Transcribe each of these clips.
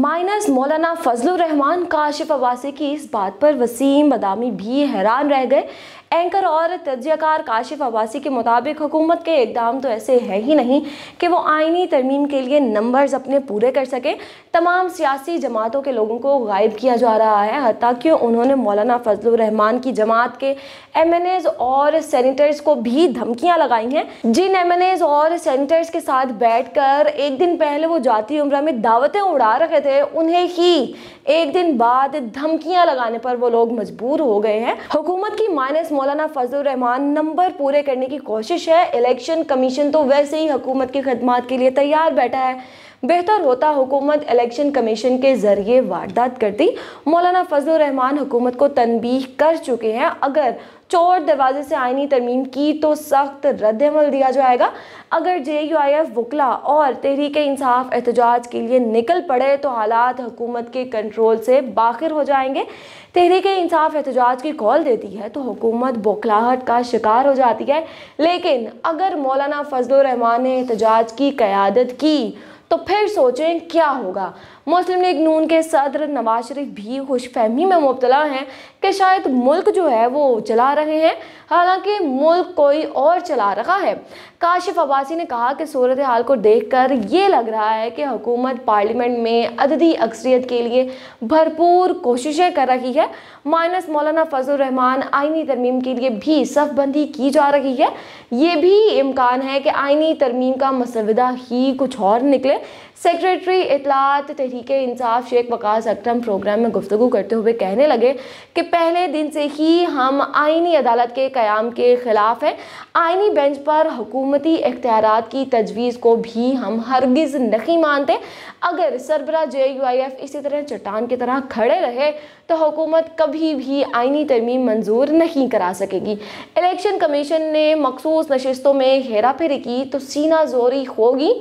Minus मौलाना फजलुर रहमान, काशिफ अब्बासी की इस बात पर वसीम बदामी भी हैरान रह गए। एंकर और तज्जियाकार काशिफ अब्बासी के मुताबिक हुकूमत के इक़दाम तो ऐसे है ही नहीं कि वो आइनी तरमीम के लिए नंबर्स अपने पूरे कर सके। तमाम सियासी जमातों के लोगों को गायब किया जा रहा है। हत्ता कि उन्होंने मौलाना फजलुर रहमान की जमात के MNAs और सेनेटर्स को भी धमकियां लगाई हैं। जिन MNAs और सेनेटर्स के साथ बैठकर एक दिन पहले वो जाती उम्रा में दावतें उड़ा रहे थे, उन्हें ही एक दिन बाद धमकियां लगाने पर वो लोग मजबूर हो गए हैं। हुकूमत की माइनस मौलाना फजलुर रहमान नंबर पूरे करने की कोशिश है। इलेक्शन कमीशन तो वैसे ही हुकूमत की खिदमत के लिए तैयार बैठा है। बेहतर होता हुकूमत इलेक्शन कमीशन के जरिए वारदात करती। मौलाना फजलुर रहमान हुकूमत को तनबीह कर चुके हैं, अगर चोर दरवाजे से आईनी तरमीम की तो सख्त रद्द-ए-अमल दिया जाएगा। अगर JUIF वकला और तहरीक इंसाफ एहतजाज के लिए निकल पड़े तो हालात हुकूमत के कंट्रोल से बाहर हो जाएंगे। तहरीक इंसाफ एहतजाज की कॉल देती है तो हुकूमत बौखलाहट का शिकार हो जाती है, लेकिन अगर मौलाना फजलुर रहमान ने एहतजाज की क़यादत की तो फिर सोचें क्या होगा। मुस्लिम लीग नून के सदर नवाज शरीफ भी खुशफहमी में मुब्तला हैं कि शायद मुल्क जो है वो चला रहे हैं, हालांकि मुल्क कोई और चला रहा है। काशिफ अब्बासी ने कहा कि सूरत हाल को देखकर ये लग रहा है कि हुकूमत पार्लियामेंट में अददी अक्सरियत के लिए भरपूर कोशिशें कर रही है। माइनस मौलाना फजलुर रहमान आईनी तरमीम के लिए भी सफ़बंदी की जा रही है। ये भी इम्कान है कि आईनी तरमीम का मसवदा ही कुछ और निकले। सेक्रेटरी इतलात तहरीक इंसाफ शेख वकास अकरम प्रोग्राम में गुफ्तगू करते हुए कहने लगे कि पहले दिन से ही हम आईनी अदालत के क़याम के ख़िलाफ़ हैं। आईनी बेंच पर हुकूमती इख्तियारात की तजवीज़ को भी हम हरगिज़ नहीं मानते। अगर सरबरा JUIF इसी तरह चट्टान की तरह खड़े रहे तो हुकूमत कभी भी आईनी तरमीम मंजूर नहीं करा सकेगी। इलेक्शन कमीशन ने मखसूस नशिस्तों में हेरा फेरी की तो सीना जोरी होगी।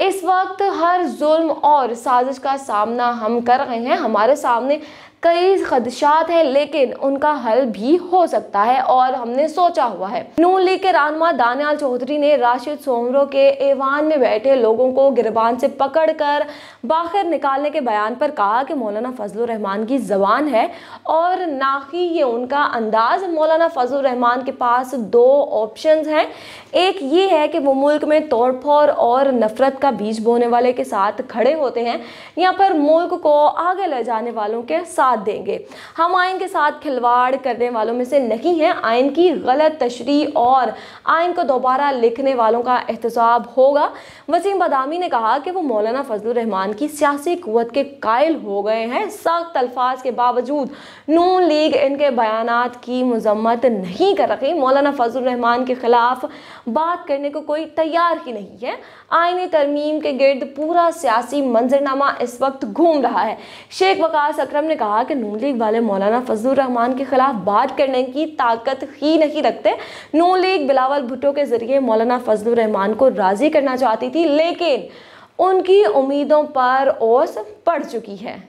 इस वक्त हर जुल्म और साजिश का सामना हम कर रहे हैं। हमारे सामने कई खदशात हैं, लेकिन उनका हल भी हो सकता है और हमने सोचा हुआ है। नून लीग के रहनुमा दानियाल चौधरी ने राशिद सोमरो के ऐवान में बैठे लोगों को गिरबान से पकड़कर बाहर निकालने के बयान पर कहा कि मौलाना फजलुर रहमान की ज़बान है और ना ही ये उनका अंदाज। मौलाना फजलुर रहमान के पास दो ऑप्शंस हैं, एक ये है कि वो मुल्क में तोड़फोड़ और नफरत का बीज बोने वाले के साथ खड़े होते हैं या फिर मुल्क को आगे ले जाने वालों के साथ देंगे। हम आइन के साथ खिलवाड़ करने वालों में से नहीं हैं। आइन की गलत तशरीह और आइन को दोबारा लिखने वालों का एहतसाब होगा। वसीम बदामी ने कहा कि वो मौलाना फजलुर रहमान की सियासी कुव्वत के कायल हो गए हैं। सख्त अल्फाज के बावजूद नून लीग इनके बयानात की मजम्मत नहीं कर रही। मौलाना फजलुर रहमान के खिलाफ बात करने को कोई तैयार ही नहीं है। आईनी तरमीम के गिर्द पूरा सियासी मंजरनामा इस वक्त घूम रहा है। शेख वकास अकरम ने कहा कि नून लीग वाले मौलाना फजलुर रहमान के खिलाफ बात करने की ताकत ही नहीं रखते। नून लीग बिलावल भुट्टो के जरिए मौलाना फजलुर रहमान को राजी करना चाहती थी, लेकिन उनकी उम्मीदों पर ओस पड़ चुकी है।